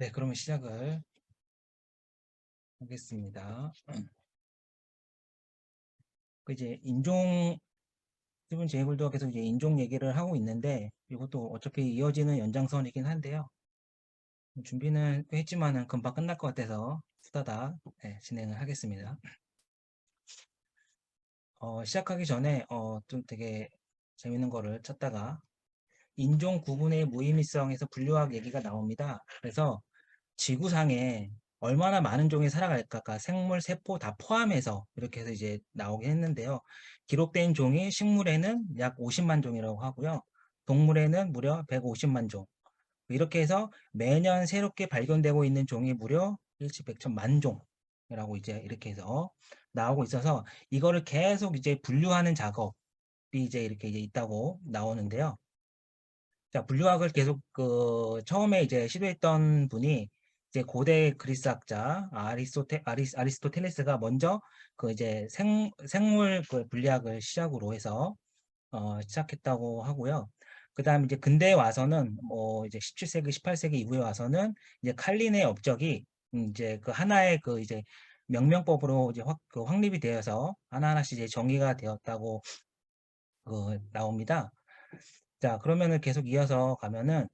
네, 그러면 시작을 하겠습니다. 이제 스티븐 제이 골드가 계속 이제 인종 얘기를 하고 있는데, 이것도 어차피 이어지는 연장선이긴 한데요. 준비는 꽤 했지만은 금방 끝날 것 같아서 후다닥 진행을 하겠습니다. 시작하기 전에 좀 되게 재밌는 거를 찾다가 인종 구분의 무의미성에서 분류학 얘기가 나옵니다. 그래서 지구상에 얼마나 많은 종이 살아갈까, 생물, 세포 다 포함해서 이렇게 해서 이제 나오긴 했는데요. 기록된 종이 식물에는 약 50만 종이라고 하고요. 동물에는 무려 150만 종. 이렇게 해서 매년 새롭게 발견되고 있는 종이 무려 일치백천만 종이라고 이제 이렇게 해서 나오고 있어서 이거를 계속 이제 분류하는 작업이 이제 이렇게 이제 있다고 나오는데요. 자, 분류학을 계속 처음에 이제 시도했던 분이 이제 고대 그리스 학자 아리스토텔레스가 먼저 그 이제 생물 그 분리학을 시작으로 해서 시작했다고 하고요. 그다음 이제 근대에 와서는 뭐 이제 17세기, 18세기 이후에 와서는 이제 칼린의 업적이 이제 그 하나의 그 이제 명명법으로 이제 그 확립이 되어서 하나하나씩 이제 정의가 되었다고 나옵니다. 자, 그러면은 계속 이어서 가면은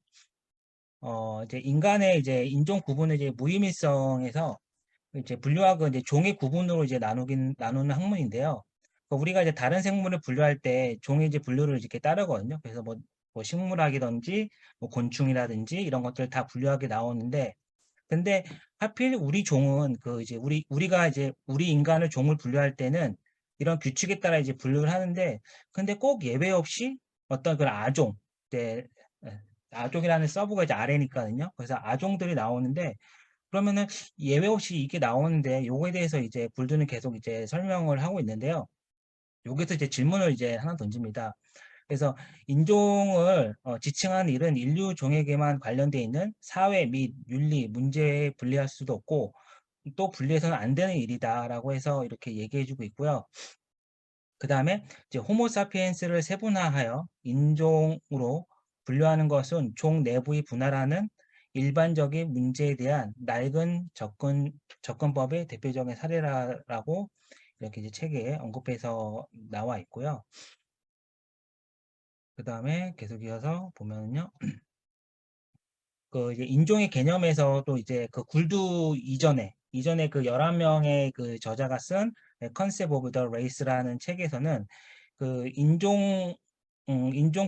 이제 인간의 이제 인종 구분의 이제 무의미성에서 이제 분류학은 이제 종의 구분으로 이제 나누는 학문인데요. 우리가 이제 다른 생물을 분류할 때 종의 이제 분류를 이렇게 따르거든요. 그래서 뭐 식물학이든지 뭐 곤충이라든지 이런 것들 다 분류하게 나오는데, 근데 하필 우리 종은 그 이제 우리가 이제 우리 인간을 종을 분류할 때는 이런 규칙에 따라 이제 분류를 하는데, 근데 꼭 예외 없이 어떤 그런 아종, 이제 예, 아종이라는 서브가 이제 아래니까요. 그래서 아종들이 나오는데, 그러면은 예외 없이 이게 나오는데 요거에 대해서 이제 불드는 계속 이제 설명을 하고 있는데요. 여기서 이제 질문을 이제 하나 던집니다. 그래서 인종을 지칭하는 일은 인류 종에게만 관련되어 있는 사회 및 윤리 문제에 분리할 수도 없고 또 분리해서는 안 되는 일이다라고 해서 이렇게 얘기해주고 있고요. 그 다음에 이제 호모사피엔스를 세분화하여 인종으로 분류하는 것은 종 내부의 분화라는 일반적인 문제에 대한 낡은 접근법의 대표적인 사례라고 이렇게 이제 책에 언급해서 나와 있고요. 그 다음에 계속 이어서 보면요. 그 이제 인종의 개념에서도 이제 그 굴두 이전에 그 11명의 그 저자가 쓴 컨셉 오브 더 레이스라는 책에서는 그 인종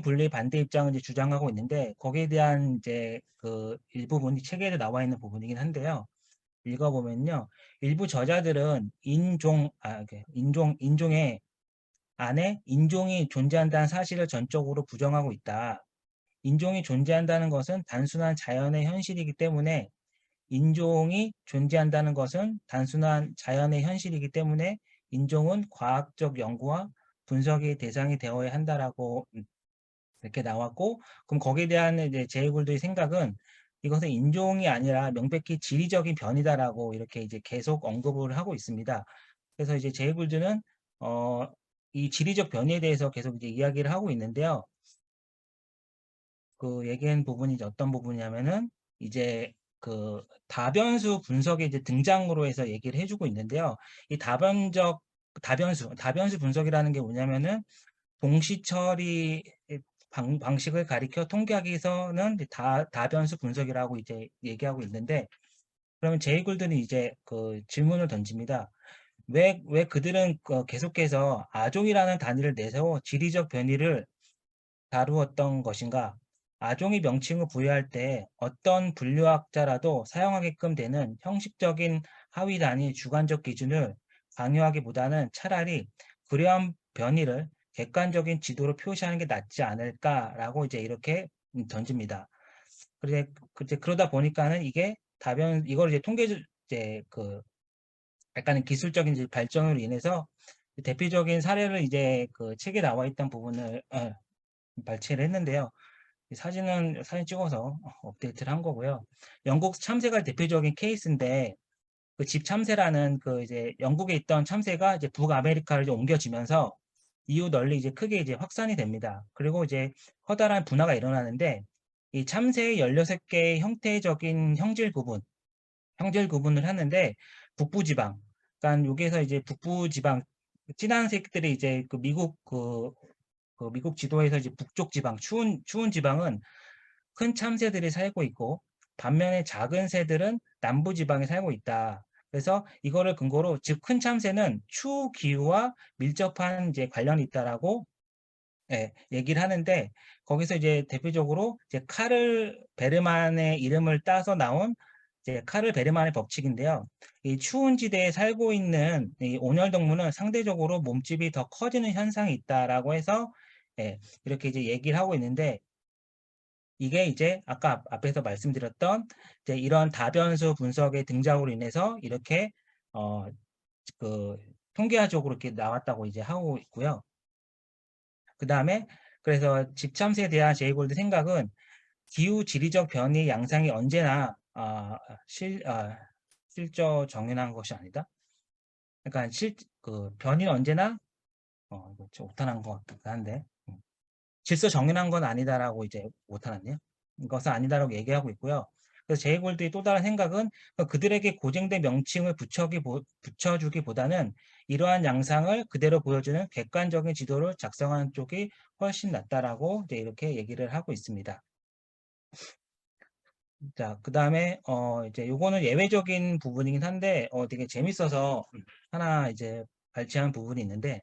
분리 반대 입장을 이제 주장하고 있는데, 거기에 대한 이제 그 일부분이 책에도 나와 있는 부분이긴 한데요. 읽어보면요. 일부 저자들은 인종의 안에 인종이 존재한다는 사실을 전적으로 부정하고 있다. 인종이 존재한다는 것은 단순한 자연의 현실이기 때문에 인종이 존재한다는 것은 단순한 자연의 현실이기 때문에 인종은 과학적 연구와 분석의 대상이 되어야 한다라고 이렇게 나왔고, 그럼 거기에 대한 이제 제이굴드의 생각은 이것은 인종이 아니라 명백히 지리적인 변이다라고 이렇게 이제 계속 언급을 하고 있습니다. 그래서 이제 제이굴드는 어, 이 지리적 변이에 대해서 계속 이제 이야기를 하고 있는데요. 그 얘기한 부분이 이제 어떤 부분이냐면은 이제 그 다변수 분석의 이제 등장으로 해서 얘기를 해주고 있는데요. 이 다변수 분석이라는 게 뭐냐면은 동시 처리 방식을 가리켜 통계학에서는 이제 다변수 분석이라고 이제 얘기하고 있는데, 그러면 제이 골든이 이제 그 질문을 던집니다. 왜 그들은 계속해서 아종이라는 단위를 내세워 지리적 변이를 다루었던 것인가? 아종의 명칭을 부여할 때 어떤 분류학자라도 사용하게끔 되는 형식적인 하위 단위 주관적 기준을 강요하기보다는 차라리 그러한 변이를 객관적인 지도로 표시하는 게 낫지 않을까라고 이제 이렇게 던집니다. 그래 그러다 보니까는 이게 이걸 이제 이제 그 약간의 기술적인 이제 발전으로 인해서 대표적인 사례를 이제 그 책에 나와 있던 부분을 발췌를 했는데요. 사진 찍어서 업데이트를 한 거고요. 영국 참새가 대표적인 케이스인데, 그 집 참새라는 그 이제 영국에 있던 참새가 이제 북아메리카를 이제 옮겨지면서 이후 널리 이제 크게 이제 확산이 됩니다. 그리고 이제 커다란 분화가 일어나는데, 이 참새의 16개의 형태적인 형질 구분을 하는데 북부지방, 그러니까 여기에서 이제 북부지방 진한 색들이 이제 그 미국 지도에서 이제 북쪽 지방, 추운 지방은 큰 참새들이 살고 있고 반면에 작은 새들은 남부 지방에 살고 있다. 그래서 이거를 근거로 즉 큰 참새는 추 기후와 밀접한 이제 관련이 있다라고 예, 얘기를 하는데 거기서 이제 대표적으로 이제 카를 베르만의 이름을 따서 나온 이제 카를 베르만의 법칙인데요. 이 추운 지대에 살고 있는 이 온혈동물은 상대적으로 몸집이 더 커지는 현상이 있다라고 해서 예, 이렇게 이제 얘기를 하고 있는데 이게 이제 아까 앞에서 말씀드렸던 이제 이런 다변수 분석의 등장으로 인해서 이렇게 어, 그 통계학적으로 이렇게 나왔다고 이제 하고 있고요. 그 다음에 그래서 집참새에 대한 제이골드 생각은 기후 지리적 변이 양상이 언제나 실저 정연한 것이 아니다. 그러니까 그 변이는 언제나 이거 좀 오타난 것 같긴 한데 질서 정연한 건 아니다라고 이제 오타났네요. 이것은 아니다라고 얘기하고 있고요. 그래서 제이골드의 또 다른 생각은 그들에게 고정된 명칭을 붙여주기보다는 이러한 양상을 그대로 보여주는 객관적인 지도를 작성하는 쪽이 훨씬 낫다라고 이제 이렇게 얘기를 하고 있습니다. 자, 그 다음에, 이제 요거는 예외적인 부분이긴 한데, 되게 재밌어서 하나 이제 발췌한 부분이 있는데,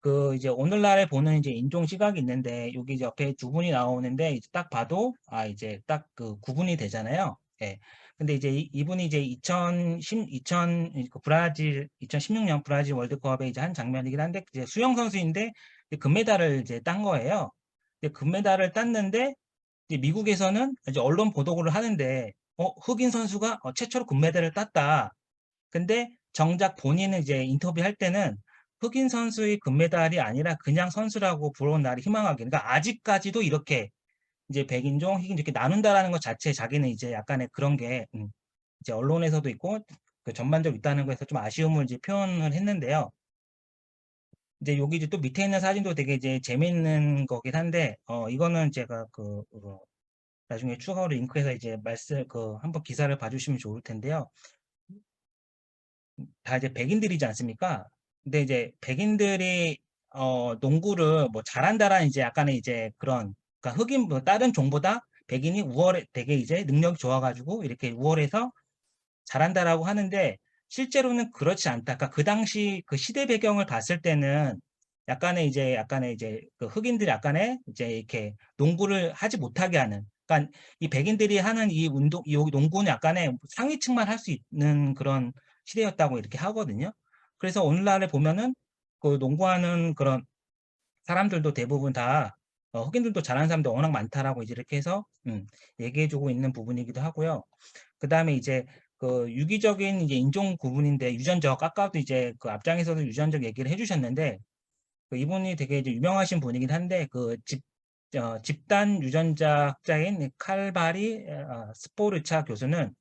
그 이제 오늘날에 보는 이제 인종 시각이 있는데, 여기 이제 옆에 두 분이 나오는데, 이제 딱 봐도, 이제 딱 그 구분이 되잖아요. 예. 근데 이제 이분이 이제 2016년 브라질 월드컵에 이제 한 장면이긴 한데, 이제 수영 선수인데, 이제 금메달을 이제 딴 거예요. 이제 금메달을 땄는데, 이제 미국에서는 이제 언론 보도를 하는데, 흑인 선수가 최초로 금메달을 땄다. 근데 정작 본인은 이제 인터뷰할 때는 흑인 선수의 금메달이 아니라 그냥 선수라고 부러운 날이 희망하기. 그러니까 아직까지도 이렇게 이제 백인종, 흑인종 이렇게 나눈다라는 것 자체에 자기는 이제 약간의 그런 게 이제 언론에서도 있고 그 전반적으로 있다는 거에서 좀 아쉬움을 이제 표현을 했는데요. 이제 여기 이제 또 밑에 있는 사진도 되게 이제 재밌는 거긴 한데, 이거는 제가 나중에 추가로 링크해서 이제 한번 기사를 봐주시면 좋을 텐데요. 다 이제 백인들이지 않습니까? 근데 이제 백인들이 농구를 뭐 잘한다라는 이제 약간의 이제 그러니까 흑인 뭐 다른 종보다 백인이 우월해 되게 이제 능력이 좋아가지고 이렇게 우월해서 잘한다라고 하는데 실제로는 그렇지 않다. 그러니까 그 당시 그 시대 배경을 봤을 때는 약간의 이제 그 흑인들이 약간의 이제 이렇게 농구를 하지 못하게 하는. 그러니까 이 백인들이 하는 이 농구는 약간의 상위층만 할 수 있는 그런 시대였다고 이렇게 하거든요. 그래서 오늘날에 보면은 그 농구하는 그런 사람들도 대부분 다 흑인들도 잘하는 사람들 워낙 많다라고 이제 이렇게 해서 얘기해주고 있는 부분이기도 하고요. 그 다음에 이제 그 유기적인 이제 인종 구분인데 유전적 아까도 이제 그 앞장에서도 유전적 얘기를 해주셨는데 그 이분이 되게 이제 유명하신 분이긴 한데 집단 유전자학자인 칼바리 스포르차 교수는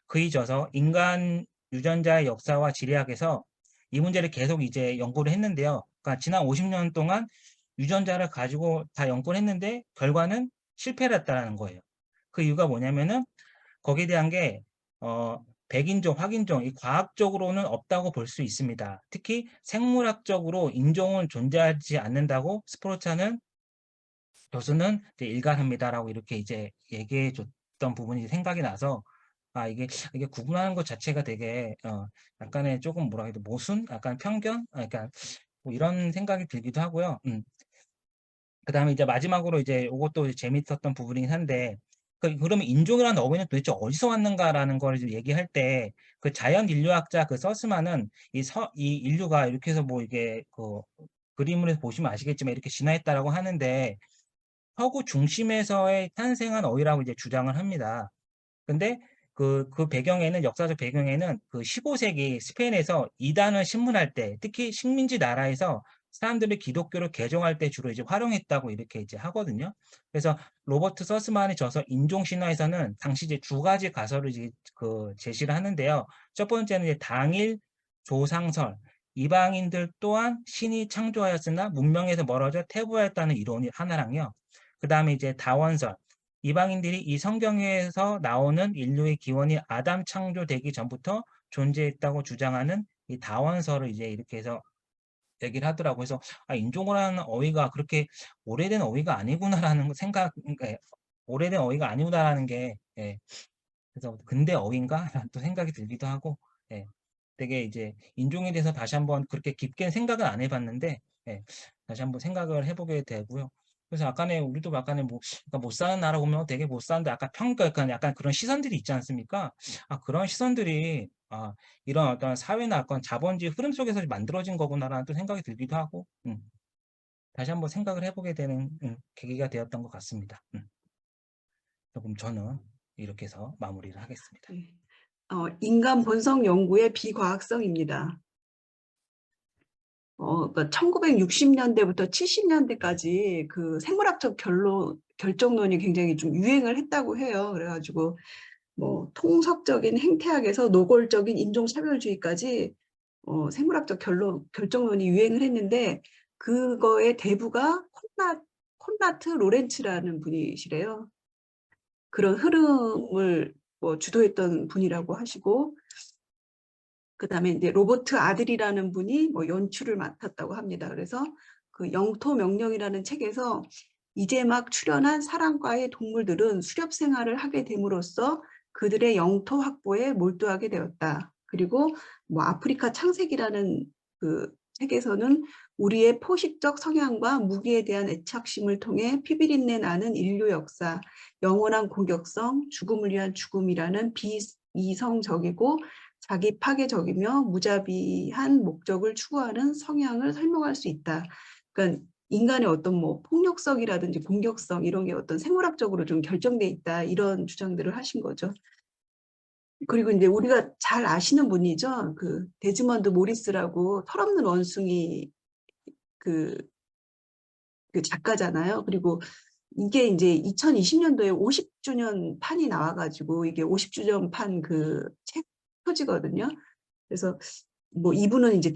그에 져서 인간 유전자의 역사와 지리학에서 이 문제를 계속 이제 연구를 했는데요. 그러니까 지난 50년 동안 유전자를 가지고 다 연구를 했는데 결과는 실패를 했다는 거예요. 그 이유가 뭐냐면은 거기에 대한 게 백인종, 확인종, 이 과학적으로는 없다고 볼 수 있습니다. 특히 생물학적으로 인종은 존재하지 않는다고 스포르차는 교수는 이제 일관합니다라고 이렇게 이제 얘기해 줬던 부분이 생각이 나서 이게 구분하는 것 자체가 되게 약간의 조금 뭐라 해야 돼 모순, 약간 편견, 약간 뭐 이런 생각이 들기도 하고요. 그다음에 이제 마지막으로 이제 이것도 재밌었던 부분이긴 한데 그러면 인종이라는 어휘는 도대체 어디서 왔는가라는 걸 이제 얘기할 때 그 자연 인류학자 그 서스만은 이 인류가 이렇게 해서 뭐 이게 그 그림을 보시면 아시겠지만 이렇게 진화했다라고 하는데 서구 중심에서의 탄생한 어휘라고 이제 주장을 합니다. 근데 그 배경에는 역사적 배경에는 그 15세기 스페인에서 이단을 신문할 때 특히 식민지 나라에서 사람들이 기독교를 개종할 때 주로 이제 활용했다고 이렇게 이제 하거든요. 그래서 로버트 서스만의 저서 인종신화에서는 당시 이제 두 가지 가설을 이제 그 제시를 하는데요. 첫 번째는 이제 당일 조상설, 이방인들 또한 신이 창조하였으나 문명에서 멀어져 태부하였다는 이론이 하나랑요. 그 다음에 이제 다원설, 이방인들이 이 성경에서 나오는 인류의 기원이 아담 창조되기 전부터 존재했다고 주장하는 이 다원서를 이제 이렇게 해서 얘기를 하더라고요. 그래서 '아 인종이라는 어휘가 그렇게 오래된 어휘가 아니구나.'라는 생각, 예, '오래된 어휘가 아니구나.'라는 게, 예, 그래서 '근대 어휘인가?'라는 또 생각이 들기도 하고, 예, 되게 이제 인종에 대해서 다시 한번 그렇게 깊게 생각은 안 해 봤는데, 예, 다시 한번 생각을 해 보게 되고요. 그래서 아까네 우리도 아까네 뭐 그러니까 못 사는 나라 보면 되게 못 사는데 아까 평가 약간 그런 시선들이 있지 않습니까? 그런 시선들이 이런 어떤 사회나 어떤 자본주의 흐름 속에서 만들어진 거구나라는 또 생각이 들기도 하고, 다시 한번 생각을 해 보게 되는 계기가 되었던 것 같습니다. 그럼 저는 이렇게 해서 마무리를 하겠습니다. 네. 인간 본성 연구의 비과학성입니다. 그러니까 1960년대부터 70년대까지 그 생물학적 결정론이 굉장히 좀 유행을 했다고 해요. 그래가지고 뭐 통섭적인 행태학에서 노골적인 인종차별주의까지 생물학적 결정론이 유행을 했는데, 그거의 대부가 콘라트 로렌츠라는 분이시래요. 그런 흐름을 뭐 주도했던 분이라고 하시고, 그다음에 이제 로버트 아들이라는 분이 뭐 연출을 맡았다고 합니다. 그래서 그 영토 명령이라는 책에서 이제 막 출현한 사람과의 동물들은 수렵 생활을 하게 됨으로써 그들의 영토 확보에 몰두하게 되었다. 그리고 뭐 아프리카 창세기라는 그 책에서는 우리의 포식적 성향과 무기에 대한 애착심을 통해 피비린내 나는 인류 역사, 영원한 공격성, 죽음을 위한 죽음이라는 비이성적이고 자기 파괴적이며 무자비한 목적을 추구하는 성향을 설명할 수 있다. 그러니까 인간의 어떤 뭐 폭력성이라든지 공격성 이런 게 어떤 생물학적으로 좀 결정돼 있다, 이런 주장들을 하신 거죠. 그리고 이제 우리가 잘 아시는 분이죠. 그 데즈먼드 모리스라고 털없는 원숭이 그, 그 작가잖아요. 그리고 이게 이제 2020년도에 50주년 판이 나와가지고 이게 50주년 판 그 책 표지거든요. 그래서 뭐 이분은 이제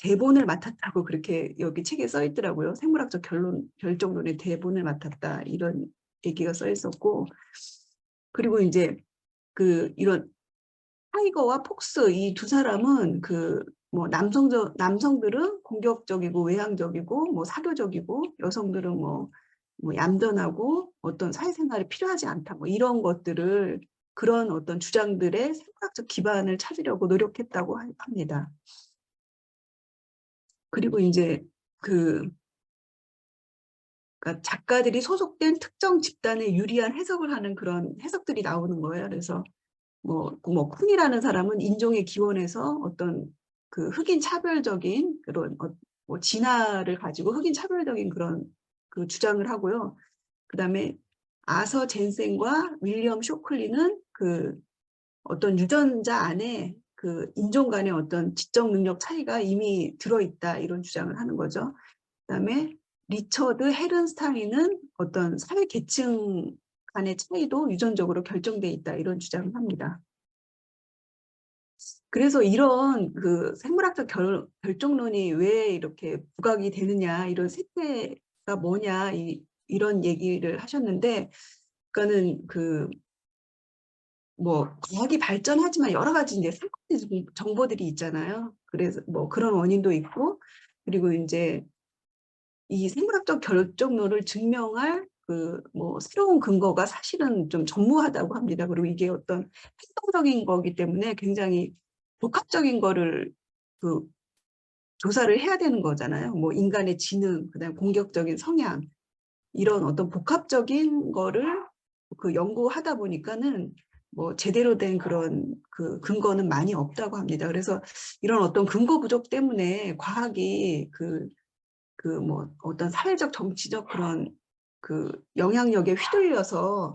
대본을 맡았다고 그렇게 여기 책에 써 있더라고요. 생물학적 결정론의 대본을 맡았다, 이런 얘기가 써 있었고, 그리고 이제 그 이런 타이거와 폭스 이 두 사람은 그 뭐 남성들은 공격적이고 외향적이고 뭐 사교적이고, 여성들은 뭐 얌전하고 어떤 사회생활이 필요하지 않다, 뭐 이런 것들을, 그런 어떤 주장들의 생물학적 기반을 찾으려고 노력했다고 합니다. 그리고 이제 그러니까 작가들이 소속된 특정 집단에 유리한 해석을 하는 그런 해석들이 나오는 거예요. 그래서 뭐 쿤이라는 사람은 인종의 기원에서 어떤 그 흑인 차별적인 그런 뭐 진화를 가지고 흑인 차별적인 그런 그 주장을 하고요. 그다음에 아서 젠센과 윌리엄 쇼클리는 그 어떤 유전자 안에 그 인종 간의 어떤 지적 능력 차이가 이미 들어있다, 이런 주장을 하는 거죠. 그다음에 리처드 헤른스타인은 어떤 사회 계층 간의 차이도 유전적으로 결정돼 있다, 이런 주장을 합니다. 그래서 이런 그 생물학적 결정론이 왜 이렇게 부각이 되느냐, 이런 세태가 뭐냐, 이런 얘기를 하셨는데, 그거는 그 뭐 과학이 발전하지만 여러 가지 이제 상권의 정보들이 있잖아요. 그래서 뭐 그런 원인도 있고, 그리고 이제 이 생물학적 결정론을 증명할 그 뭐 새로운 근거가 사실은 좀 전무하다고 합니다. 그리고 이게 어떤 행동적인 거기 때문에 굉장히 복합적인 거를 그 조사를 해야 되는 거잖아요. 뭐 인간의 지능, 그다음에 공격적인 성향, 이런 어떤 복합적인 거를 그 연구하다 보니까는 뭐 제대로 된 그런 그 근거는 많이 없다고 합니다. 그래서 이런 어떤 근거 부족 때문에 과학이 그 뭐 어떤 사회적 정치적 그런 그 영향력에 휘둘려서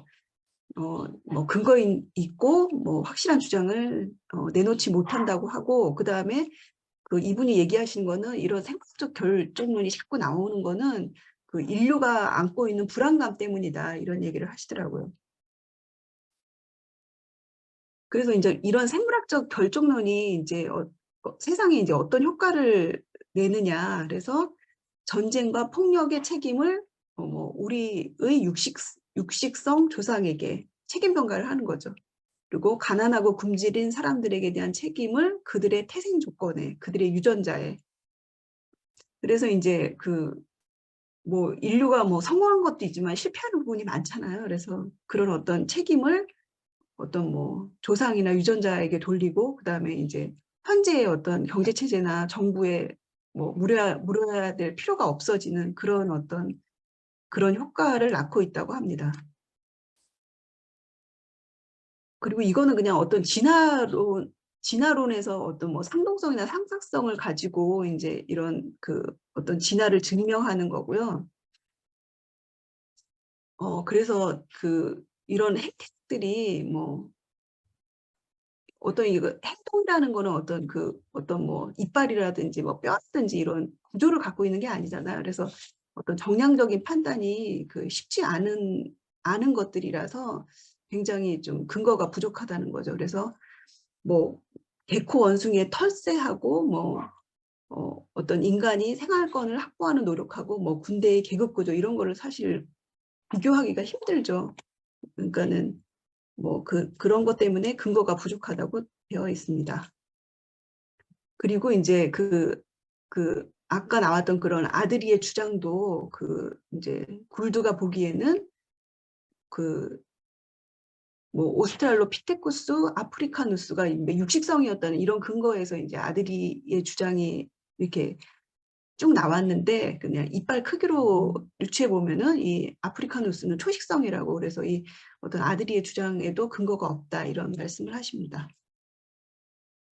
뭐 근거 있고 뭐 확실한 주장을 내놓지 못한다고 하고, 그 다음에 그 이분이 얘기하신 거는 이런 생각적 결정론이 자꾸 나오는 거는 그 인류가 안고 있는 불안감 때문이다, 이런 얘기를 하시더라고요. 그래서 이제 이런 생물학적 결정론이 이제 세상에 이제 어떤 효과를 내느냐, 그래서 전쟁과 폭력의 책임을 뭐 우리의 육식성 조상에게 책임 전가를 하는 거죠. 그리고 가난하고 굶주린 사람들에게 대한 책임을 그들의 태생 조건에, 그들의 유전자에. 그래서 이제 뭐 인류가 뭐 성공한 것도 있지만 실패하는 부분이 많잖아요. 그래서 그런 어떤 책임을 어떤 뭐 조상이나 유전자에게 돌리고, 그다음에 이제 현재의 어떤 경제 체제나 정부에 뭐 물어야 될 필요가 없어지는 그런 효과를 낳고 있다고 합니다. 그리고 이거는 그냥 어떤 진화론에서 어떤 뭐 상동성이나 상사성을 가지고 이제 이런 어떤 진화를 증명하는 거고요. 그래서 이런 행태들이 뭐 어떤 이거 행동이라는 거는 어떤 뭐 이빨이라든지 뭐 뼈라든지 이런 구조를 갖고 있는 게 아니잖아요. 그래서 어떤 정량적인 판단이 쉽지 않은 것들이라서 굉장히 좀 근거가 부족하다는 거죠. 그래서 뭐 개코 원숭이의 털새하고 뭐 어떤 인간이 생활권을 확보하는 노력하고 뭐 군대의 계급 구조 이런 거를 사실 비교하기가 힘들죠. 그러니까는 뭐 그런 것 때문에 근거가 부족하다고 되어 있습니다. 그리고 이제 아까 나왔던 그런 아드리의 주장도 이제 굴드가 보기에는 뭐 오스트랄로피테쿠스 아프리카누스가 육식성이었다는 이런 근거에서 이제 아드리의 주장이 이렇게 쭉 나왔는데, 그냥 이빨 크기로 유추해 보면은 이 아프리카누스는 초식성이라고, 그래서 이 어떤 아드리의 주장에도 근거가 없다 이런 말씀을 하십니다.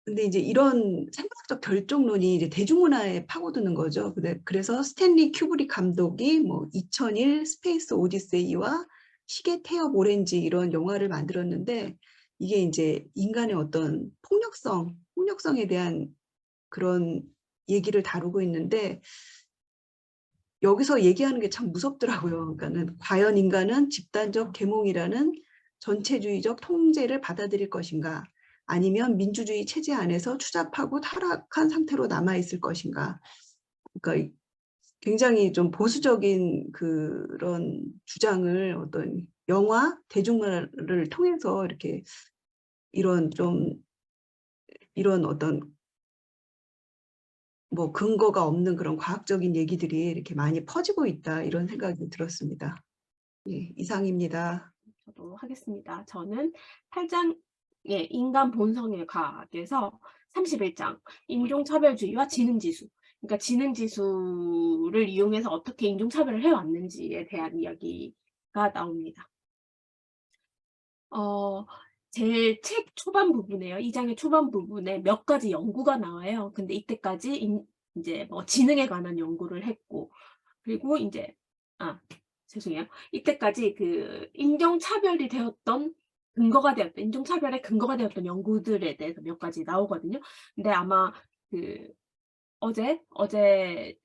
근데 이제 이런 생물학적 결정론이 이제 대중문화에 파고드는 거죠. 그래서 스탠리 큐브릭 감독이 뭐 2001 스페이스 오디세이와 시계 태엽 오렌지 이런 영화를 만들었는데, 이게 이제 인간의 어떤 폭력성에 대한 그런 얘기를 다루고 있는데, 여기서 얘기하는 게 참 무섭더라고요. 그러니까는 과연 인간은 집단적 계몽이라는 전체주의적 통제를 받아들일 것인가, 아니면 민주주의 체제 안에서 추잡하고 타락한 상태로 남아있을 것인가. 그러니까 굉장히 좀 보수적인 그런 주장을 어떤 영화, 대중문화를 통해서 이렇게 이런 어떤 뭐 근거가 없는 그런 과학적인 얘기들이 이렇게 많이 퍼지고 있다 이런 생각이 들었습니다. 예, 이상입니다. 저도 하겠습니다. 저는 8장의 인간 본성의 과학에서 31장 인종차별주의와 지능지수. 그러니까 지능지수를 이용해서 어떻게 인종차별을 해왔는지에 대한 이야기가 나옵니다. 제 책 초반 부분에요. 2장의 초반 부분에 몇 가지 연구가 나와요. 근데 이때까지 이제 뭐 지능에 관한 연구를 했고, 그리고 이제 죄송해요. 이때까지 인종차별이 되었던 인종차별의 근거가 되었던 연구들에 대해서 몇 가지 나오거든요. 근데 아마 어제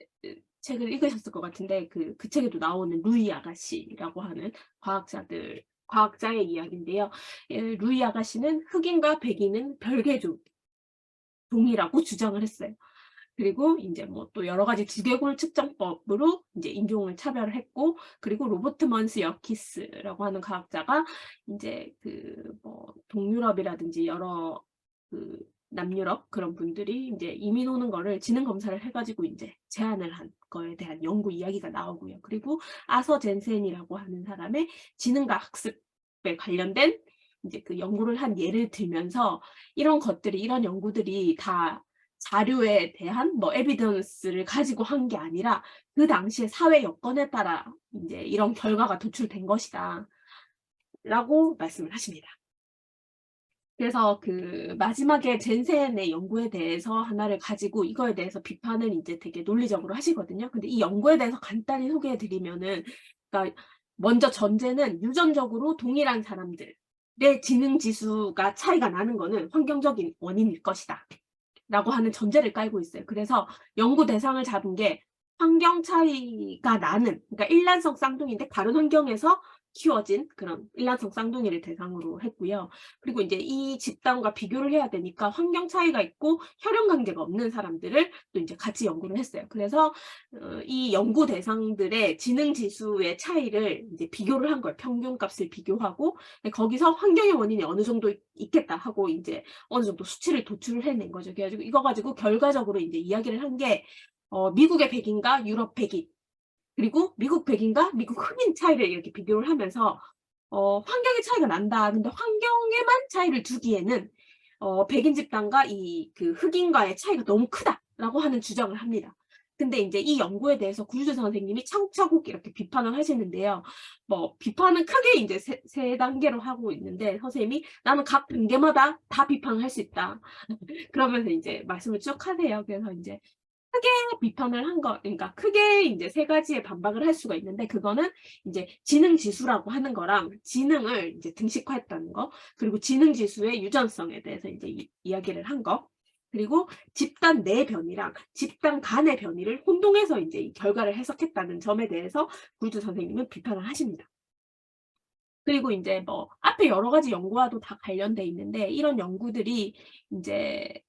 책을 읽으셨을 것 같은데 그 책에도 나오는 루이 아가씨라고 하는 과학자의 이야기인데요. 루이 아가씨는 흑인과 백인은 별개 종이라고 주장을 했어요. 그리고 이제 뭐 또 여러 가지 두개골 측정법으로 이제 인종을 차별을 했고, 그리고 로버트 먼스 여키스라고 하는 과학자가 이제 뭐 동유럽이라든지 여러 남유럽 그런 분들이 이제 이민 오는 거를 지능 검사를 해가지고 이제 제안을 한 거에 대한 연구 이야기가 나오고요. 그리고 아서 젠센이라고 하는 사람의 지능과 학습에 관련된 이제 연구를 한 예를 들면서 이런 연구들이 다 자료에 대한 뭐 에비던스를 가지고 한 게 아니라 그 당시의 사회 여건에 따라 이제 이런 결과가 도출된 것이다 라고 말씀을 하십니다. 그래서 마지막에 젠센의 연구에 대해서 하나를 가지고 이거에 대해서 비판을 이제 되게 논리적으로 하시거든요. 근데 이 연구에 대해서 간단히 소개해 드리면은, 그러니까 먼저 전제는 유전적으로 동일한 사람들의 지능 지수가 차이가 나는 거는 환경적인 원인일 것이다 라고 하는 전제를 깔고 있어요. 그래서 연구 대상을 잡은 게 환경 차이가 나는, 그러니까 일란성 쌍둥이인데 다른 환경에서 키워진 그런 일란성 쌍둥이를 대상으로 했고요. 그리고 이제 이 집단과 비교를 해야 되니까 환경 차이가 있고 혈연 관계가 없는 사람들을 또 이제 같이 연구를 했어요. 그래서 이 연구 대상들의 지능 지수의 차이를 이제 비교를 한 거예요. 평균값을 비교하고 거기서 환경의 원인이 어느 정도 있겠다 하고 이제 어느 정도 수치를 도출을 해낸 거죠. 그래가지고 이거 가지고 결과적으로 이제 이야기를 한 게 미국의 백인과 유럽 백인 그리고 미국 백인과 미국 흑인 차이를 이렇게 비교를 하면서 환경의 차이가 난다. 근데 환경에만 차이를 두기에는 백인 집단과 그 흑인과의 차이가 너무 크다라고 하는 주장을 합니다. 근데 이제 이 연구에 대해서 구주재 선생님이 차곡차곡 이렇게 비판을 하시는데요. 뭐 비판은 크게 이제 세 단계로 하고 있는데 선생님이 나는 각 단계마다 다 비판을 할 수 있다. 그러면서 이제 말씀을 쭉 하세요. 그래서 이제 크게 비판을 한 거, 그러니까 크게 이제 세 가지의 반박을 할 수가 있는데 그거는 이제 지능 지수라고 하는 거랑 지능을 이제 등식화했다는 거, 그리고 지능 지수의 유전성에 대해서 이제 이야기를 한 거, 그리고 집단 내 변이랑 집단 간의 변이를 혼동해서 이제 이 결과를 해석했다는 점에 대해서 굴드 선생님은 비판을 하십니다. 그리고 이제 뭐 앞에 여러 가지 연구와도 다 관련돼 있는데 이런 연구들이 이제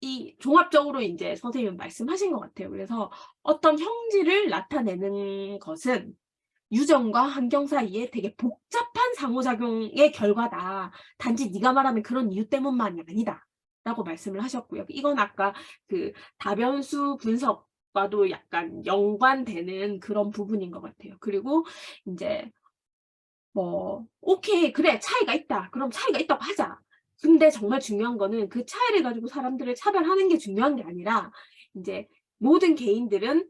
이 종합적으로 이제 선생님은 말씀하신 것 같아요. 그래서 어떤 형질을 나타내는 것은 유전과 환경 사이에 되게 복잡한 상호작용의 결과다. 단지 네가 말하는 그런 이유 때문만이 아니다. 라고 말씀을 하셨고요. 이건 아까 그 다변수 분석과도 약간 연관되는 그런 부분인 것 같아요. 그리고 이제 뭐 오케이 그래 차이가 있다. 그럼 차이가 있다고 하자. 근데 정말 중요한 거는 그 차이를 가지고 사람들을 차별하는 게 중요한 게 아니라 이제 모든 개인들은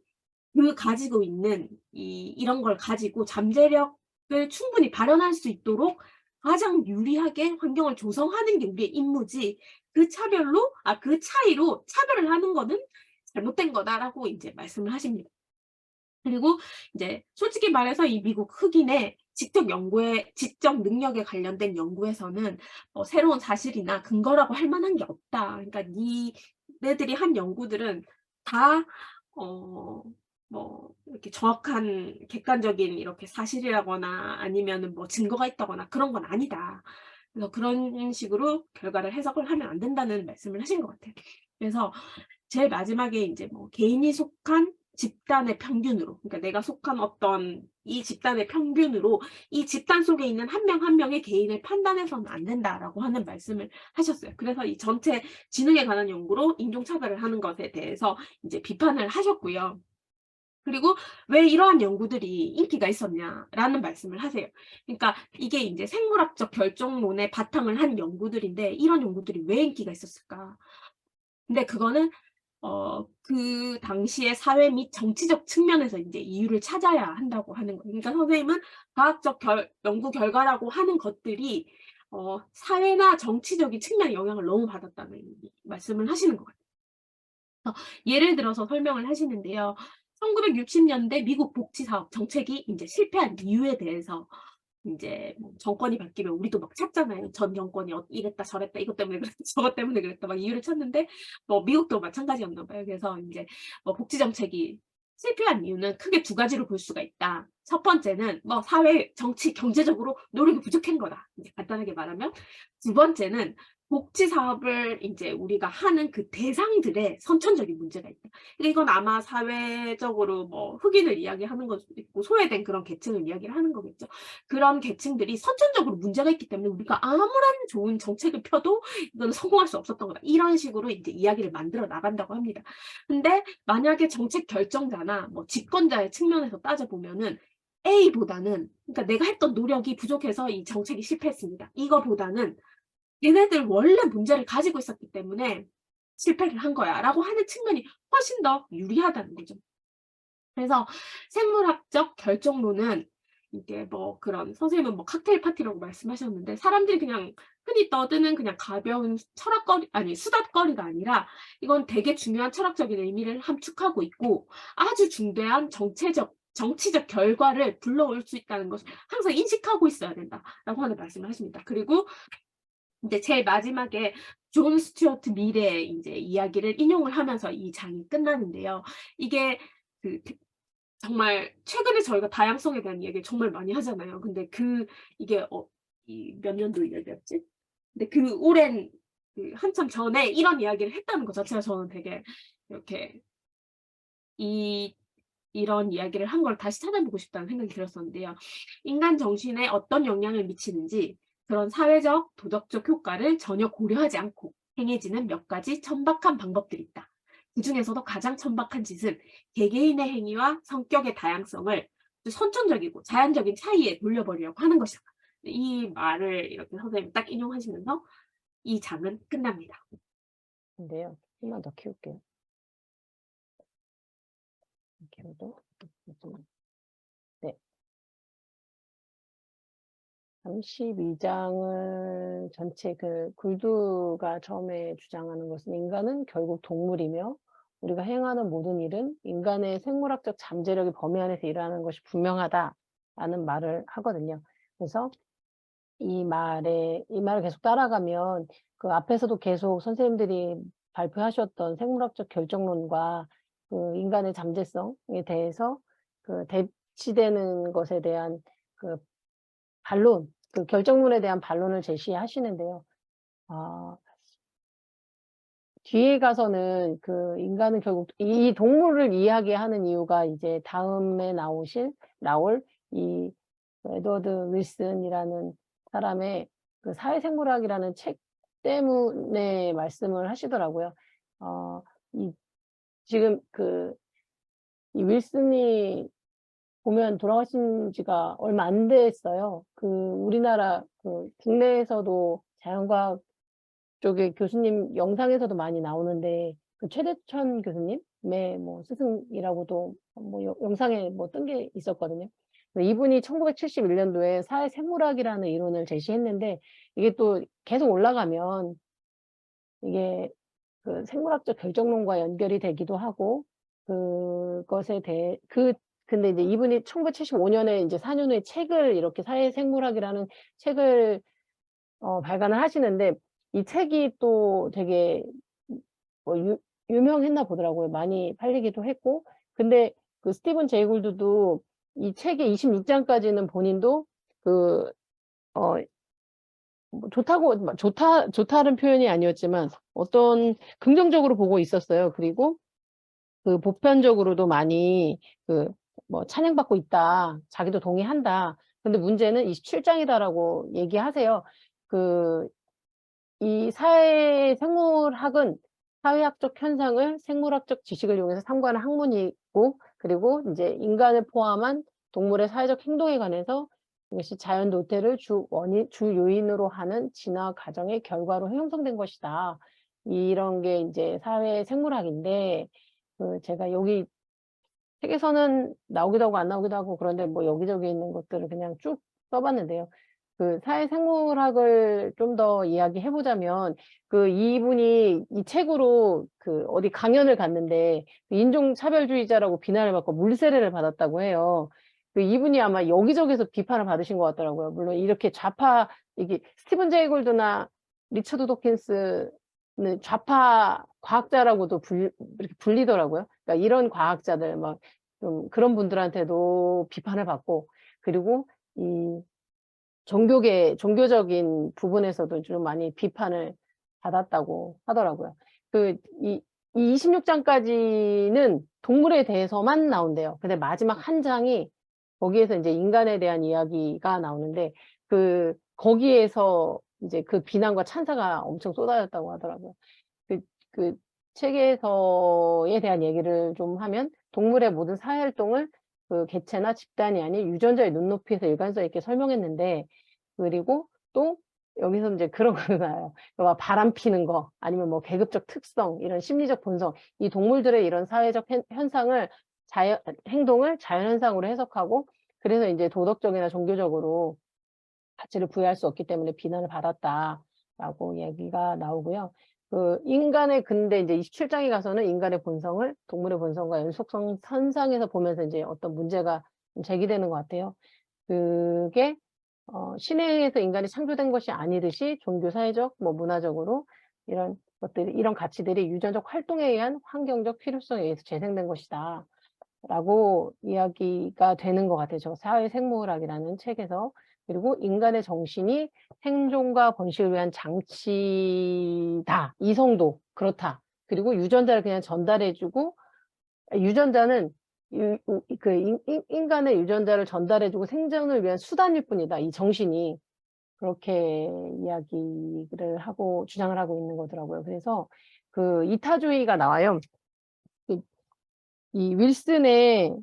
그 가지고 있는 이런 걸 가지고 잠재력을 충분히 발현할 수 있도록 가장 유리하게 환경을 조성하는 게 우리의 임무지 그 차이로 차별을 하는 거는 잘못된 거다라고 이제 말씀을 하십니다. 그리고 이제 솔직히 말해서 이 미국 흑인의 지적 능력에 관련된 연구에서는 새로운 사실이나 근거라고 할 만한 게 없다. 그러니까 니네들이 한 연구들은 다 뭐 이렇게 정확한 객관적인 이렇게 사실이라거나 아니면은 뭐 증거가 있다거나 그런 건 아니다. 그래서 그런 식으로 결과를 해석을 하면 안 된다는 말씀을 하신 것 같아요. 그래서 제일 마지막에 이제 뭐 개인이 속한 집단의 평균으로, 그러니까 내가 속한 어떤 이 집단의 평균으로 이 집단 속에 있는 한 명 한 명의 개인을 판단해서는 안 된다라고 하는 말씀을 하셨어요. 그래서 이 전체 지능에 관한 연구로 인종차별을 하는 것에 대해서 이제 비판을 하셨고요. 그리고 왜 이러한 연구들이 인기가 있었냐라는 말씀을 하세요. 그러니까 이게 이제 생물학적 결정론에 바탕을 한 연구들인데 이런 연구들이 왜 인기가 있었을까? 근데 그거는 그 당시의 사회 및 정치적 측면에서 이제 이유를 찾아야 한다고 하는 거예요. 그러니까 선생님은 과학적 연구 결과라고 하는 것들이 사회나 정치적인 측면에 영향을 너무 받았다는 말씀을 하시는 것 같아요. 예를 들어서 설명을 하시는데요. 1960년대 미국 복지사업 정책이 이제 실패한 이유에 대해서 이제 뭐 정권이 바뀌면 우리도 막 찾잖아요. 전 정권이 이랬다 저랬다 이것 때문에 그랬다 저것 때문에 그랬다 막 이유를 찾는데 뭐 미국도 마찬가지였나 봐요. 그래서 이제 복지 정책이 실패한 이유는 크게 두 가지로 볼 수가 있다. 첫 번째는 뭐 사회, 정치, 경제적으로 노력이 부족한 거다. 이제 간단하게 말하면 두 번째는 복지 사업을 이제 우리가 하는 그 대상들의 선천적인 문제가 있다. 그러니까 이건 아마 사회적으로 뭐 흑인을 이야기하는 것도 있고 소외된 그런 계층을 이야기를 하는 거겠죠. 그런 계층들이 선천적으로 문제가 있기 때문에 우리가 아무런 좋은 정책을 펴도 이건 성공할 수 없었던 거다. 이런 식으로 이제 이야기를 만들어 나간다고 합니다. 근데 만약에 정책 결정자나 뭐 집권자의 측면에서 따져보면은 A보다는 그러니까 내가 했던 노력이 부족해서 이 정책이 실패했습니다. 이거보다는 얘네들 원래 문제를 가지고 있었기 때문에 실패를 한 거야 라고 하는 측면이 훨씬 더 유리하다는 거죠. 그래서 생물학적 결정론은 이게 뭐 그런 선생님은 뭐 칵테일 파티라고 말씀하셨는데 사람들이 그냥 흔히 떠드는 그냥 가벼운 수다거리가 아니라 이건 되게 중요한 철학적인 의미를 함축하고 있고 아주 중대한 정치적 결과를 불러올 수 있다는 것을 항상 인식하고 있어야 된다라고 하는 말씀을 하십니다. 그리고 이제 제일 마지막에 존 스튜어트 밀의 이제 이야기를 인용을 하면서 이 장이 끝나는데요. 이게 정말 최근에 저희가 다양성에 대한 이야기를 정말 많이 하잖아요. 근데 이게 이 몇 년도 이야기였지? 근데 그 오랜 한참 전에 이런 이야기를 했다는 것 자체가 저는 되게 이렇게 이 이런 이야기를 한 걸 다시 찾아보고 싶다는 생각이 들었었는데요. 인간 정신에 어떤 영향을 미치는지 그런 사회적, 도덕적 효과를 전혀 고려하지 않고 행해지는 몇 가지 천박한 방법들이 있다. 그중에서도 가장 천박한 짓은 개개인의 행위와 성격의 다양성을 선천적이고 자연적인 차이에 돌려버리려고 하는 것이다. 이 말을 이렇게 선생님이 딱 인용하시면서 이 장은 끝납니다. 근데요. 조금만 더 키울게요. 키워도 네. 32장을 전체 굴두가 처음에 주장하는 것은 인간은 결국 동물이며 우리가 행하는 모든 일은 인간의 생물학적 잠재력의 범위 안에서 일어나는 것이 분명하다라는 말을 하거든요. 그래서 이 말을 계속 따라가면 그 앞에서도 계속 선생님들이 발표하셨던 생물학적 결정론과 그 인간의 잠재성에 대해서 대치되는 것에 대한 그 반론, 그 결정론에 대한 반론을 제시하시는데요. 뒤에 가서는 그 인간은 결국 이 동물을 이야기하는 이유가 이제 다음에 나올 이 에드워드 윌슨이라는 사람의 그 사회생물학이라는 책 때문에 말씀을 하시더라고요. 이 지금 이 윌슨이 보면 돌아가신 지가 얼마 안 됐어요. 우리나라 국내에서도 자연과학 쪽에 교수님 영상에서도 많이 나오는데 최대천 교수님의 뭐 스승이라고도 뭐 영상에 뭐 뜬 게 있었거든요. 이분이 1971년도에 사회생물학이라는 이론을 제시했는데 이게 또 계속 올라가면 이게 생물학적 결정론과 연결이 되기도 하고 그것에 대해 근데 이제 이분이 1975년에 이제 4년 후에 책을 이렇게 사회생물학이라는 책을 발간을 하시는데 이 책이 또 되게 뭐 유명했나 보더라고요. 많이 팔리기도 했고. 근데 스티븐 제이 골드도 이 책의 26장까지는 본인도 뭐 좋다는 표현이 아니었지만 어떤 긍정적으로 보고 있었어요. 그리고 보편적으로도 많이 뭐 찬양받고 있다. 자기도 동의한다. 근데 문제는 27장이다라고 얘기하세요. 이 생물학은 사회학적 현상을 생물학적 지식을 이용해서 탐구하는 학문이고, 그리고 이제 인간을 포함한 동물의 사회적 행동에 관해서 이것이 자연 노태를 주 요인으로 하는 진화 과정의 결과로 형성된 것이다. 이런 게 이제 사회 생물학인데, 제가 여기 책에서는 나오기도 하고 안 나오기도 하고 그런데 뭐 여기저기 있는 것들을 그냥 쭉 써봤는데요. 사회생물학을 좀 더 이야기해 보자면 이분이 이 책으로 어디 강연을 갔는데 인종차별주의자라고 비난을 받고 물세례를 받았다고 해요. 이분이 아마 여기저기서 비판을 받으신 것 같더라고요. 물론 이렇게 이게 스티븐 제이 골드나 리처드 도킨스는 좌파 과학자라고도 이렇게 불리더라고요. 그러니까 이런 과학자들 좀 그런 분들한테도 비판을 받고, 그리고 이 종교적인 부분에서도 좀 많이 비판을 받았다고 하더라고요. 이 26장까지는 동물에 대해서만 나온대요. 근데 마지막 한 장이 거기에서 이제 인간에 대한 이야기가 나오는데 거기에서 이제 비난과 찬사가 엄청 쏟아졌다고 하더라고요. 그 책에서에 대한 얘기를 좀 하면 동물의 모든 사회 활동을 개체나 집단이 아닌 유전자의 눈높이에서 일관성 있게 설명했는데, 그리고 또 여기서 이제 그런 거 나와요. 바람 피는 거 아니면 뭐 계급적 특성, 이런 심리적 본성, 이 동물들의 이런 사회적 현상을 행동을 자연현상으로 해석하고, 그래서 이제 도덕적이나 종교적으로 가치를 부여할 수 없기 때문에 비난을 받았다라고 얘기가 나오고요. 근데 이제 27장에 가서는 인간의 본성을 동물의 본성과 연속성 현상에서 보면서 이제 어떤 문제가 제기되는 것 같아요. 그게 신에 의해서 인간이 창조된 것이 아니듯이 종교, 사회적, 뭐 문화적으로 이런 가치들이 유전적 활동에 의한 환경적 필요성에 의해서 재생된 것이다. 라고 이야기가 되는 것 같아요. 저 사회생물학이라는 책에서. 그리고 인간의 정신이 생존과 번식을 위한 장치다. 이성도 그렇다. 그리고 유전자를 그냥 전달해주고 유전자는 인간의 유전자를 전달해주고 생존을 위한 수단일 뿐이다. 이 정신이. 그렇게 이야기를 하고 주장을 하고 있는 거더라고요. 그래서 그 이타주의가 나와요. 이 윌슨의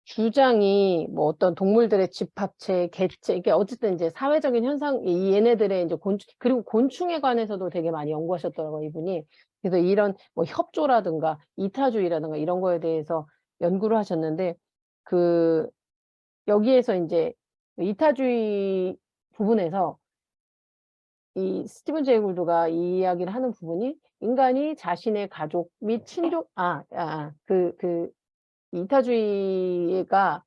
주장이 뭐 어떤 동물들의 집합체, 개체, 이게 어쨌든 이제 사회적인 현상, 이 얘네들의 이제 그리고 곤충에 관해서도 되게 많이 연구하셨더라고요, 이분이. 그래서 이런 뭐 협조라든가 이타주의라든가 이런 거에 대해서 연구를 하셨는데, 그, 여기에서 이제 이타주의 부분에서 이 스티븐 제이 골드가 이 이야기를 하는 부분이 인간이 자신의 가족 및 친족, 이타주의가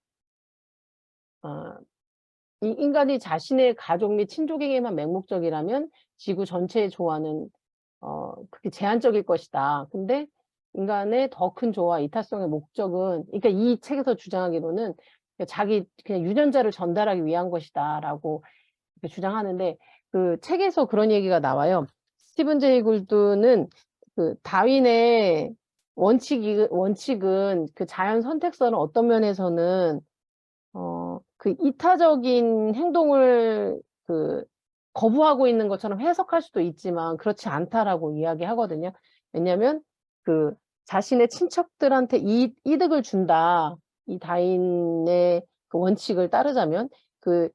이 인간이 자신의 가족 및 친족에게만 맹목적이라면 지구 전체의 조화는 그게 제한적일 것이다. 근데 인간의 더 큰 조화, 이타성의 목적은, 그러니까 이 책에서 주장하기로는 자기 그냥 유전자를 전달하기 위한 것이다라고 이렇게 주장하는데, 그 책에서 그런 얘기가 나와요. 스티븐 제이 골드는 그 다윈의 원칙은 그 자연 선택설은 어떤 면에서는 그 이타적인 행동을 그 거부하고 있는 것처럼 해석할 수도 있지만 그렇지 않다라고 이야기하거든요. 왜냐하면 그 자신의 친척들한테 이득을 준다. 이 다윈의 그 원칙을 따르자면 그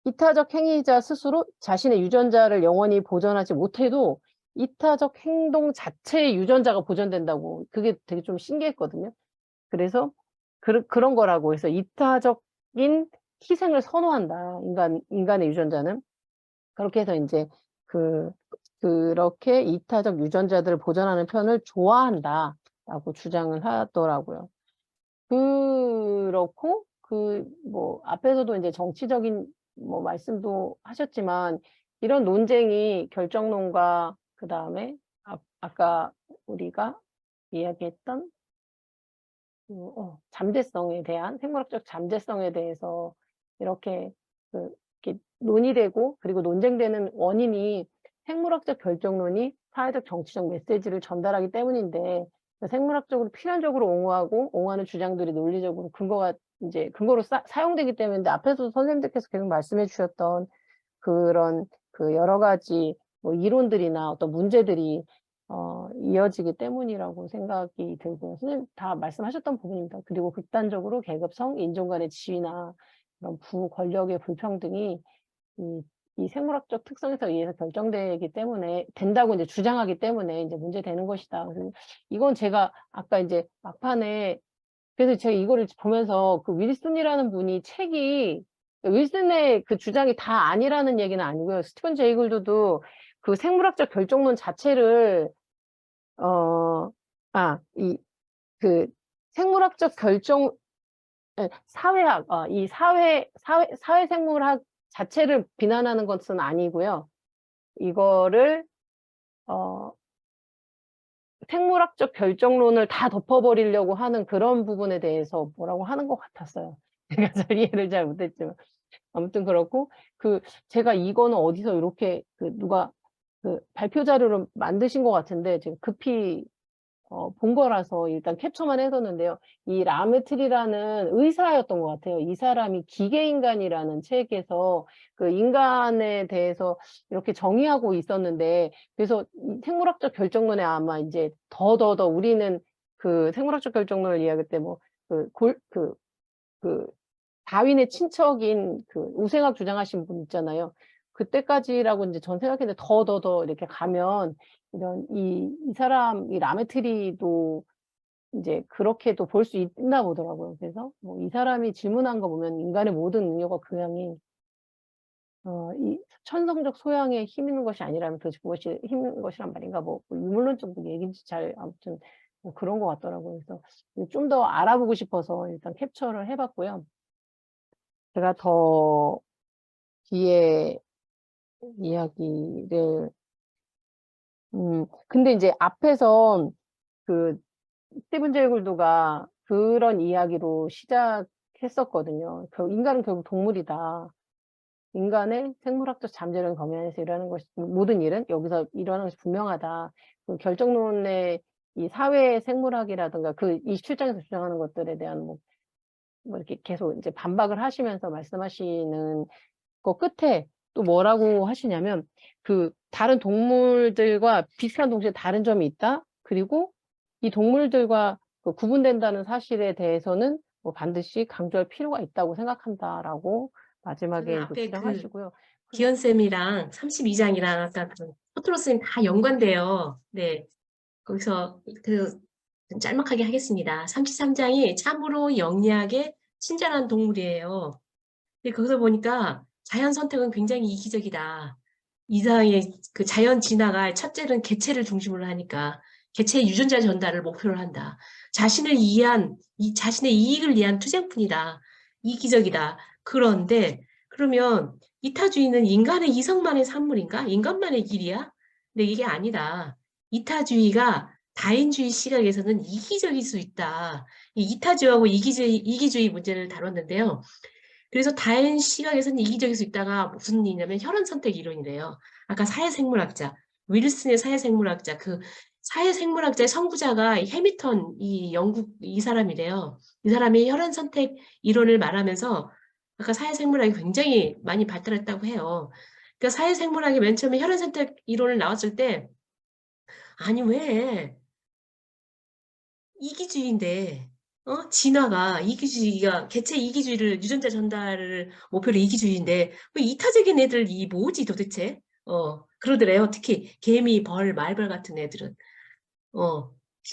이타적 행위자 스스로 자신의 유전자를 영원히 보존하지 못해도 이타적 행동 자체의 유전자가 보존된다고, 그게 되게 좀 신기했거든요. 그래서 그런 거라고 해서 이타적인 희생을 선호한다. 인간의 유전자는. 그렇게 해서 이제 그렇게 이타적 유전자들을 보존하는 편을 좋아한다라고 주장을 하더라고요. 그렇고 뭐 앞에서도 이제 정치적인 뭐 말씀도 하셨지만 이런 논쟁이 결정론과 그다음에 아까 우리가 이야기했던 잠재성에 대한 생물학적 잠재성에 대해서 이렇게 이렇게 논의되고 그리고 논쟁되는 원인이 생물학적 결정론이 사회적 정치적 메시지를 전달하기 때문인데, 생물학적으로 필연적으로 옹호하는 주장들이 논리적으로 근거로 사용되기 때문인데, 앞에서 선생님들께서 계속 말씀해 주셨던 그런 그 여러 가지 뭐 이론들이나 어떤 문제들이 이어지기 때문이라고 생각이 들고요. 선생님 다 말씀하셨던 부분입니다. 그리고 극단적으로 계급성, 인종 간의 지위나 그런 부권력의 불평등이 이 생물학적 특성에서 의해서 결정되기 때문에 된다고 이제 주장하기 때문에 이제 문제되는 것이다. 이건 제가 아까 이제 막판에, 그래서 제가 이거를 보면서 그 윌슨이라는 분이 윌슨의 그 주장이 다 아니라는 얘기는 아니고요. 스티븐 제이 골드도 그 생물학적 결정론 자체를 생물학적 사회학, 이 사회생물학 자체를 비난하는 것은 아니고요. 이거를, 생물학적 결정론을 다 덮어버리려고 하는 그런 부분에 대해서 뭐라고 하는 것 같았어요. 제가 잘 이해를 잘 못했지만. 아무튼 그렇고, 제가 이거는 어디서 이렇게 누가 발표 자료를 만드신 것 같은데, 제가 급히 본 거라서 일단 캡처만 해뒀는데요. 이 라메트리라는 의사였던 것 같아요. 이 사람이 기계인간이라는 책에서 그 인간에 대해서 이렇게 정의하고 있었는데, 그래서 이 생물학적 결정론에 아마 이제 더 우리는 그 생물학적 결정론을 이야기할 때 뭐 다윈의 친척인 우생학 주장하신 분 있잖아요. 그때까지라고 이제 전 생각했는데 더 이렇게 가면 이런 이 사람 이 라메트리도 이제 그렇게도 볼 수 있나 보더라고요. 그래서 뭐 이 사람이 질문한 거 보면 인간의 모든 능력과 교양이 이 천성적 소양에 힘있는 것이 아니라면 도대체 무엇이 힘있는 것이란 말인가, 뭐 유물론적 얘기인지 잘 아무튼 뭐 그런 것 같더라고요. 그래서 좀 더 알아보고 싶어서 일단 캡처를 해봤고요. 제가 더 뒤에 이야기를 근데 이제 앞에서 스티븐 제이 골드가 그런 이야기로 시작했었거든요. 인간은 결국 동물이다. 인간의 생물학적 잠재력을 범위안에서 일어나는 것이 모든 일은 여기서 일어나는 것이 분명하다. 그 결정론의 이 사회 생물학이라든가 그 27장에서 주장하는 것들에 대한 뭐 이렇게 계속 이제 반박을 하시면서 말씀하시는 거 끝에 또 뭐라고 하시냐면 그 다른 동물들과 비슷한 동시에 다른 점이 있다. 그리고 이 동물들과 그 구분된다는 사실에 대해서는 뭐 반드시 강조할 필요가 있다고 생각한다라고 마지막에 저는 또 앞에 그 주장하시고요. 기현쌤이랑 32장이랑 아까 그 포트로스님 다 연관돼요. 네. 거기서 짤막하게 하겠습니다. 33장이 참으로 영리하게 친절한 동물이에요. 근데 거기서 보니까 자연 선택은 굉장히 이기적이다. 이상의 그 자연 진화가 첫째는 개체를 중심으로 하니까 개체의 유전자 전달을 목표로 한다. 자신의 이익을 위한 투쟁뿐이다. 이기적이다. 그런데 그러면 이타주의는 인간의 이성만의 산물인가? 인간만의 길이야? 근데 이게 아니다. 이타주의가 다인주의 시각에서는 이기적일 수 있다. 이 이타주의하고 이기주의 문제를 다뤘는데요. 그래서 다인 시각에서는 이기적일 수 있다가 무슨 일이냐면 혈안 선택 이론이래요. 아까 사회생물학자, 윌슨의 사회생물학자, 그 사회생물학자의 선구자가 해미턴 이 사람이래요. 이 사람이 혈안 선택 이론을 말하면서 아까 사회생물학이 굉장히 많이 발달했다고 해요. 그러니까 사회생물학이 맨 처음에 혈안 선택 이론을 나왔을 때 아니 왜 이기주의인데 진화가 이기주의가 개체 이기주의를 유전자 전달을 목표로 이기주의인데 왜 이타적인 애들이 뭐지 도대체? 그러더래요. 특히 개미, 벌, 말벌 같은 애들은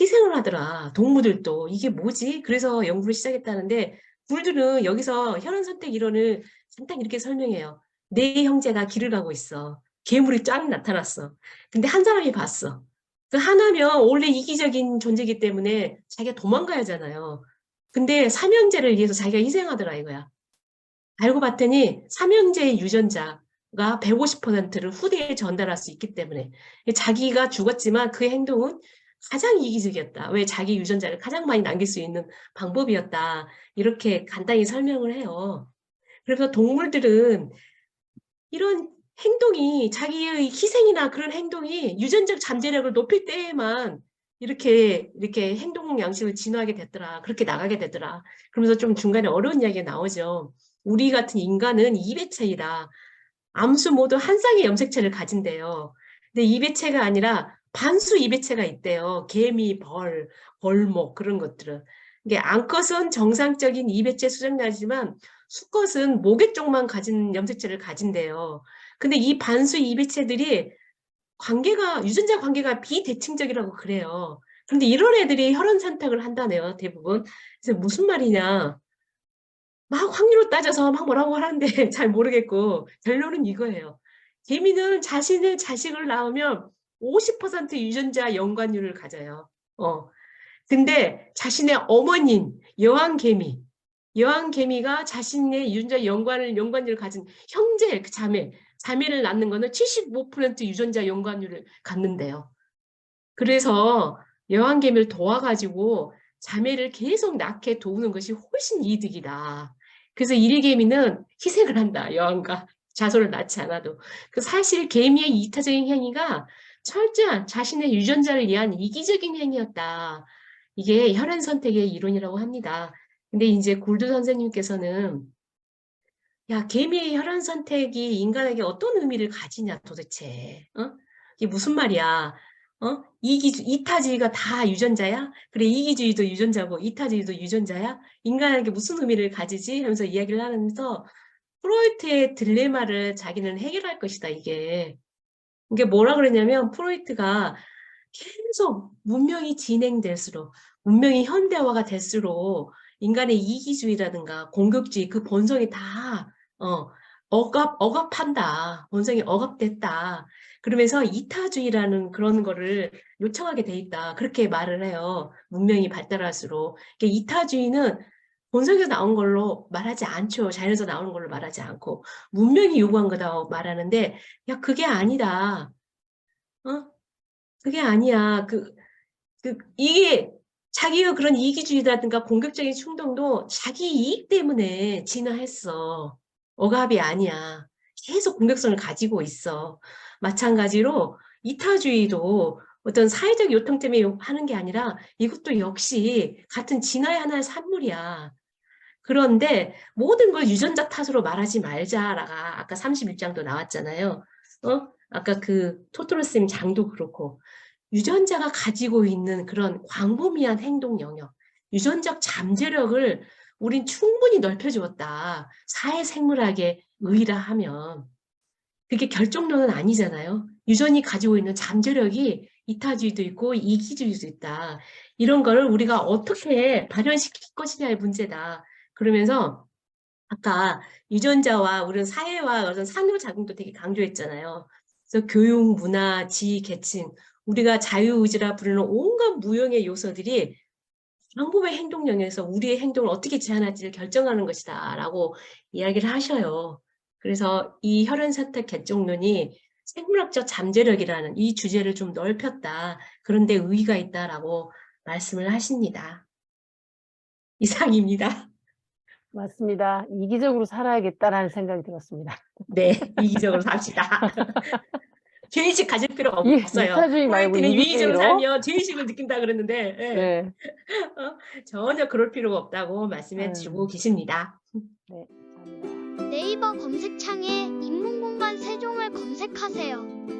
희생을 하더라. 동물들도 이게 뭐지? 그래서 연구를 시작했다는데 굴들은 여기서 혈안 선택 이론을 간단히 이렇게 설명해요. 내 형제가 길을 가고 있어. 괴물이 쫙 나타났어. 근데 한 사람이 봤어. 그 하나면 원래 이기적인 존재이기 때문에 자기가 도망가야 하잖아요. 근데 삼형제를 위해서 자기가 희생하더라 이거야. 알고 봤더니 삼형제의 유전자가 150%를 후대에 전달할 수 있기 때문에 자기가 죽었지만 그 행동은 가장 이기적이었다. 왜 자기 유전자를 가장 많이 남길 수 있는 방법이었다. 이렇게 간단히 설명을 해요. 그래서 동물들은 이런 행동이 자기의 희생이나 그런 행동이 유전적 잠재력을 높일 때에만 이렇게 행동 양식을 진화하게 됐더라. 그렇게 나가게 되더라. 그러면서 좀 중간에 어려운 이야기가 나오죠. 우리 같은 인간은 2배체이다. 암수 모두 한 쌍의 염색체를 가진대요. 근데 2배체가 아니라 반수 2배체가 있대요. 개미, 벌목 그런 것들은. 이게 암컷은 정상적인 2배체 수정자지만 수컷은 모계 쪽만 가진 염색체를 가진대요. 근데 이 반수 2배체들이 유전자 관계가 비대칭적이라고 그래요. 그런데 이런 애들이 혈흔 선택을 한다네요, 대부분. 그래서 무슨 말이냐. 막 확률로 따져서 막 뭐라고 하는데 잘 모르겠고, 결론은 이거예요. 개미는 자신의 자식을 낳으면 50% 유전자 연관율을 가져요. 근데 자신의 어머님, 여왕개미가 자신의 유전자 연관율을 가진 형제, 자매를 낳는 거는 75% 유전자 연관율을 갖는데요. 그래서 여왕개미를 도와가지고 자매를 계속 낳게 도우는 것이 훨씬 이득이다. 그래서 일개미는 희생을 한다. 여왕과 자손을 낳지 않아도. 사실 개미의 이타적인 행위가 철저한 자신의 유전자를 위한 이기적인 행위였다. 이게 혈안 선택의 이론이라고 합니다. 근데 이제 굴드 선생님께서는 야, 개미의 혈안 선택이 인간에게 어떤 의미를 가지냐 도대체. 이게 무슨 말이야. 이타주의가 다 유전자야? 그래, 이기주의도 유전자고 이타주의도 유전자야? 인간에게 무슨 의미를 가지지? 하면서 이야기를 하면서 프로이트의 딜레마를 자기는 해결할 것이다, 이게. 이게 뭐라 그랬냐면 프로이트가 계속 문명이 진행될수록, 문명이 현대화가 될수록 인간의 이기주의라든가 공격주의 그 본성이 다 억압한다. 본성이 억압됐다. 그러면서 이타주의라는 그런 거를 요청하게 돼 있다. 그렇게 말을 해요. 문명이 발달할수록. 그러니까 이타주의는 본성에서 나온 걸로 말하지 않죠. 자연에서 나오는 걸로 말하지 않고 문명이 요구한 거다 말하는데 야 그게 아니다. 그게 아니야. 이게 자기의 그런 이기주의라든가 공격적인 충동도 자기 이익 때문에 진화했어. 억압이 아니야. 계속 공격성을 가지고 있어. 마찬가지로 이타주의도 어떤 사회적 요청 때문에 하는 게 아니라 이것도 역시 같은 진화의 하나의 산물이야. 그런데 모든 걸 유전자 탓으로 말하지 말자라가 아까 31장도 나왔잖아요. 아까 그 토토로스님 장도 그렇고 유전자가 가지고 있는 그런 광범위한 행동 영역, 유전적 잠재력을 우린 충분히 넓혀주었다. 사회생물학에 의뢰하면 그게 결정론은 아니잖아요. 유전이 가지고 있는 잠재력이 이타주의도 있고 이기주의도 있다. 이런 거를 우리가 어떻게 발현시킬 것이냐의 문제다. 그러면서 아까 유전자와 우리 사회와 어떤 상호작용도 되게 강조했잖아요. 그래서 교육, 문화, 지위, 계층, 우리가 자유의지라 부르는 온갖 무형의 요소들이 방법의 행동 영역에서 우리의 행동을 어떻게 제한할지를 결정하는 것이다 라고 이야기를 하셔요. 그래서 이 혈연선택 결정론이 생물학적 잠재력이라는 이 주제를 좀 넓혔다. 그런데 의의가 있다라고 말씀을 하십니다. 이상입니다. 맞습니다. 이기적으로 살아야겠다라는 생각이 들었습니다. 네, 이기적으로 삽시다. 죄의식 가질 필요 이- 없어요. 이타주의 말고 포인트는 유의적으로 이기주의로. 살면 죄의식을 느낀다 그랬는데 예. 네. 전혀 그럴 필요가 없다고 말씀해 주고 계십니다. 네, 감사합니다. 네이버 검색창에 인문공간 세종을 검색하세요.